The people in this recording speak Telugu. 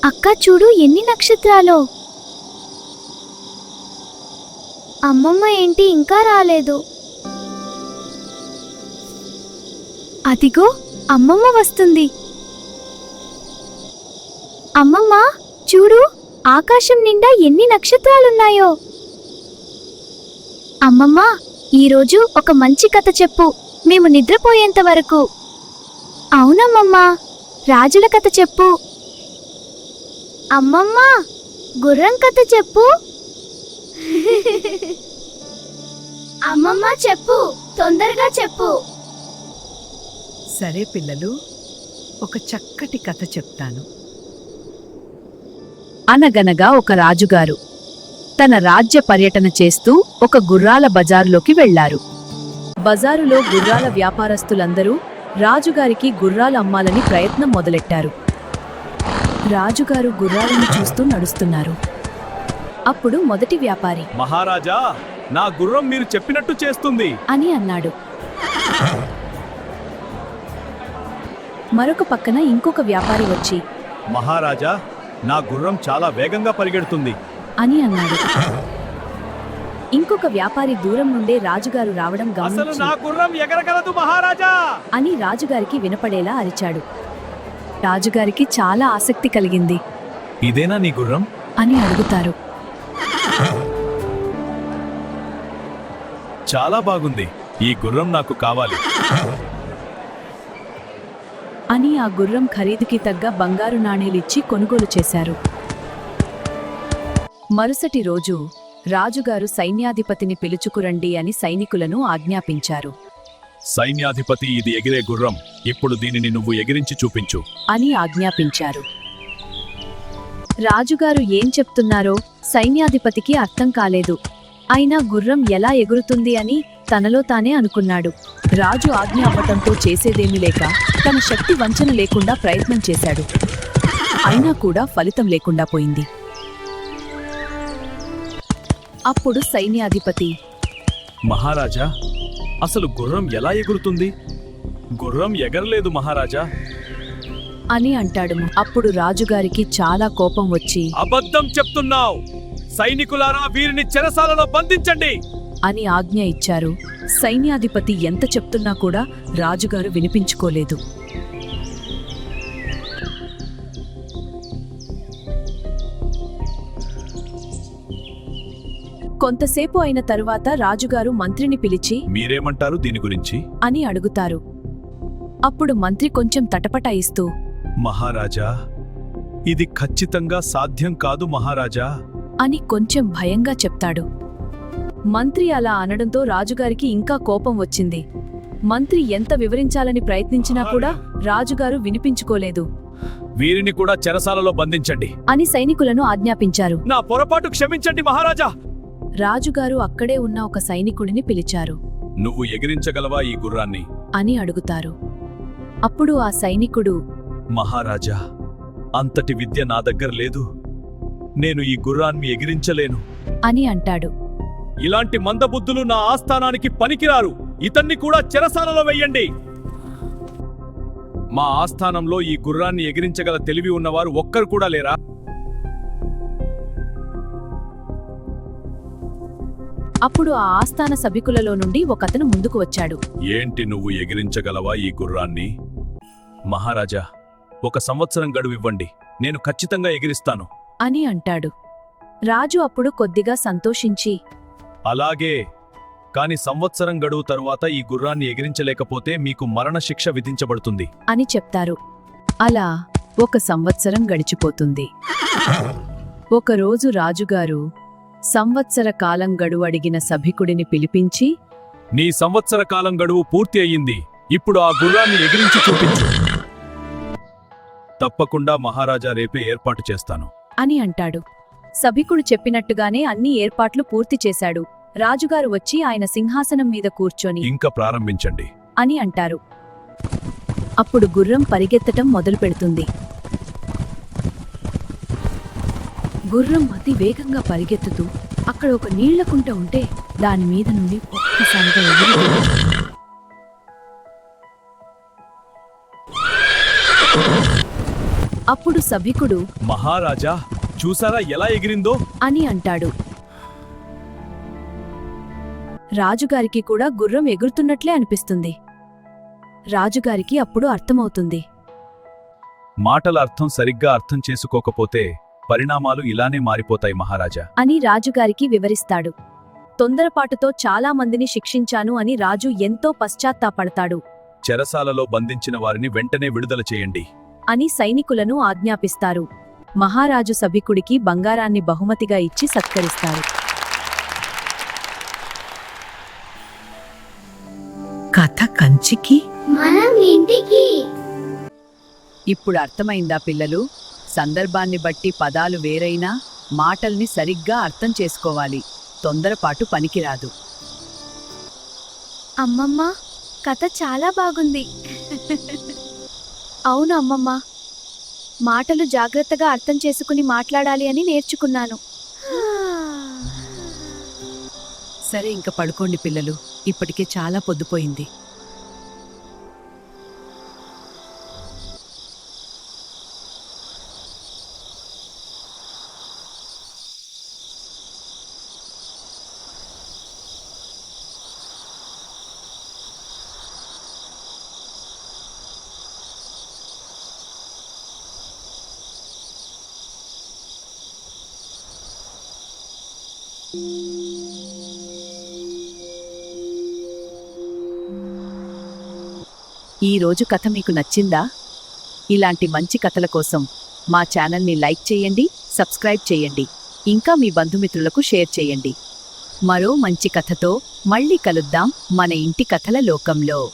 అక్క చూడు ఎన్ని నక్షత్రాలో. అమ్మమ్మ ఏంటి ఇంకా రాలేదు? అదిగో అమ్మమ్మ వస్తుంది. అమ్మమ్మ చూడు, ఆకాశం నిండా ఎన్ని నక్షత్రాలున్నాయో. అమ్మమ్మ, ఈరోజు ఒక మంచి కథ చెప్పు, మేము నిద్రపోయేంత వరకు. అవునమ్మమ్మా, రాజుల కథ చెప్పు. అమ్మమ్మ, గుర్రం కథ చెప్పు. అమ్మమ్మ చెప్పు, తొందరగా చెప్పు. సరే పిల్లలు, ఒక చక్కటి కథ చెప్తాను. అనగనగా ఒక రాజుగారు తన రాజ్య పర్యటన చేస్తూ ఒక గుర్రాల బజారులోకి వెళ్లారు. బజారులో గుర్రాల వ్యాపారస్తులందరూ రాజుగారికి గుర్రాలు అమ్మాలని ప్రయత్నం మొదలెట్టారు. రాజుగారు గుర్రాలను చూస్తూ నడుస్తున్నారు. అప్పుడు మొదటి వ్యాపారి, మహారాజా, నా గుర్రం మీరు చెప్పినట్టు చేస్తుంది అని అన్నాడు. మరొక పక్కన ఇంకొక వ్యాపారి వచ్చి, మహారాజా, నా గుర్రం చాలా వేగంగా పరిగెడుతుంది అని అన్నాడు. ఇంకొక వ్యాపారి దూరం నుండే రాజుగారు రావడం అసలు గమనించి, నా గుర్రం ఎగరగలదు మహారాజా అని రాజుగారికి వినపడేలా అరిచాడు. రాజుగారికి చాలా ఆసక్తి కలిగింది. ఇదేనా నీ గుర్రం అని అడుగుతారు. చాలా బాగుంది, ఈ గుర్రం నాకు కావాలి అని ఆ గుర్రం ఖరీదుకి తగ్గ బంగారు నాణేలిచ్చి కొనుగోలు చేశారు. మరుసటి రోజు రాజుగారు సైన్యాధిపతిని పిలుచుకురండి అని సైనికులను ఆజ్ఞాపించారు. సైన్యాధిపతి, ఇది ఎగిరే గుర్రం, ఇప్పుడు దీనిని నువ్వు ఎగిరించి చూపించు అని ఆజ్ఞాపించారు. రాజుగారు ఏం చెప్తున్నారో సైన్యాధిపతికి అర్థం కాలేదు. అయినా గుర్రం ఎలా ఎగురుతుంది అని తనలో తానే అనుకున్నాడు. రాజు ఆజ్ఞ అవ్వటంతో చేసేదేమీ లేక తన శక్తి వంచన లేకుండా ప్రయత్నం చేశాడు. అయినా కూడా ఫలితం లేకుండా పోయింది. అప్పుడు సైన్యాధిపతి, మహారాజా, అసలు గుర్రం ఎలా ఎగురుతుంది? గుర్రం ఎగరలేదు మహారాజా అని అంటాడు. అప్పుడు రాజుగారికి చాలా కోపం వచ్చి, అబద్ధం చెప్తున్నావు, సైనికులారా వీరిని చెరసాలలో బంధించండి అని ఆజ్ఞ ఇచ్చారు. సైన్యాధిపతి ఎంత చెప్తున్నా కూడా రాజుగారు వినిపించుకోలేదు. కొంతసేపు అయిన తరువాత రాజుగారు మంత్రిని పిలిచి, మీరేమంటారు దీని గురించి అని అడుగుతారు. అప్పుడు మంత్రి కొంచెం తటపటాయిస్తూ, మహారాజా, ఇది ఖచ్చితంగా సాధ్యం కాదు మహారాజా అని కొంచెం భయంగా చెప్తాడు. మంత్రి అలా అనడంతో రాజుగారికి ఇంకా కోపం వచ్చింది. మంత్రి ఎంత వివరించాలని ప్రయత్నించినా కూడా రాజుగారు వినిపించుకోలేదు. వీరిని కూడా చెరసాలలో బంధించండి అని సైనికులను ఆజ్ఞాపించారు. నా పొరపాటు క్షమించండి మహారాజా. రాజుగారు అక్కడే ఉన్న ఒక సైనికుడిని పిలిచారు. నువ్వు ఎగిరించగలవా ఈ గుర్రాన్ని అని అడుగుతారు. అప్పుడు ఆ సైనికుడు, మహారాజా, అంతటి విద్య నా దగ్గర లేదు, నేను ఈ గుర్రాన్ని ఎగిరించలేను అని అంటాడు. ఇలాంటి మందబుద్ధులు నా ఆస్థానానికి పనికిరారు, ఇతన్ని కూడా చెరసాలలో వెయ్యండి. మా ఆస్థానంలో ఈ గుర్రాన్ని ఎగిరించగల తెలివి ఉన్నవారు ఒక్కరు కూడా లేరా? అప్పుడు ఆ ఆస్థాన సభికులలో నుండి ఒకతను ముందుకు వచ్చాడు. ఏంటి, నువ్వు ఎగిరించగలవా ఈ గుర్రాన్ని? మహారాజా, 1 సంవత్సరం గడువు ఇవ్వండి, నేను ఖచ్చితంగా ఎగిరిస్తాను అని అంటాడు. రాజు అప్పుడు కొద్దిగా సంతోషించి, అలాగే, కాని సంవత్సరం గడువు తరువాత ఈ గుర్రాన్ని ఎగిరించలేకపోతే మీకు మరణశిక్ష విధించబడుతుంది అని చెప్తారు. అలా 1 సంవత్సరం గడిచిపోతుంది. ఒకరోజు రాజుగారు సంవత్సర కాలం గడువు అడిగిన సభికుడిని పిలిపించి, నీ సంవత్సర కాలం గడువు పూర్తి అయ్యింది, ఇప్పుడు ఆ గుర్రాన్ని ఎగిరించి చూపించు. తప్పకుండా మహారాజా, రేపే ఏర్పాటు చేస్తాను అని అంటాడు. సభికుడు చెప్పినట్టుగానే అన్ని ఏర్పాట్లు పూర్తి చేశాడు. రాజుగారు వచ్చి ఆయన సింహాసనం మీద కూర్చొని, ఇంకా ప్రారంభించండి అని అంటారు. అప్పుడు గుర్రం పరిగెత్తటం మొదలుపెడుతుంది. గుర్రం అతి వేగంగా పరిగెత్తుతూ అక్కడ ఒక నీళ్లకుంట ఉంటే దాని మీద నుండి ఒక్కసారిగా ఎగిరి అప్పుడు సభికుడు మహారాజా చూసారా ఎలా ఎగిరిందో అని అంటాడు. రాజుగారికి కూడా గుర్రం ఎగురుతున్నట్లే అనిపిస్తుంది. రాజుగారికి అప్పుడు అర్థమవుతుంది. మాటల అర్థం సరిగ్గా అర్థం చేసుకోకపోతే పరిణామాలు ఇలానే మారిపోతాయి మహారాజా. అని రాజుగారికి వివరిస్తాడు. తొందరపాటుతో చాలా మందిని శిక్షించాను అని రాజు ఎంతో పశ్చాత్తాపడతాడు. చెరసాలలో బంధించిన వారిని వెంటనే విడుదల చేయండి అని సైనికులను ఆజ్ఞాపిస్తారు. మహారాజు సభికుడికి బంగారాన్ని బహుమతిగా ఇచ్చి సత్కరిస్తాడు. కథ కంచికి మనం ఇంటికి. ఇప్పుడు అర్థమైందా పిల్లలు? సందర్భాన్ని బట్టి పదాలు వేరైనా మాటల్ని సరిగ్గా అర్థం చేసుకోవాలి. తొందరపాటు పనికిరాదు. అమ్మమ్మ, కథ చాలా బాగుంది. అవును అమ్మమ్మ, మాటలు జాగ్రత్తగా అర్థం చేసుకుని మాట్లాడాలి అని నేర్చుకున్నాను. సరే, ఇంక పడుకోండి పిల్లలు. ఇప్పటికే చాలా పొద్దుపోయింది. ఈ రోజు కథ మీకు నచ్చిందా? ఇలాంటి మంచి కథల కోసం మా ఛానల్ని లైక్ చేయండి, సబ్స్క్రైబ్ చేయండి, ఇంకా మీ బంధుమిత్రులకు షేర్ చేయండి. మరో మంచి కథతో మళ్ళీ కలుద్దాం మన ఇంటి కథల లోకంలో.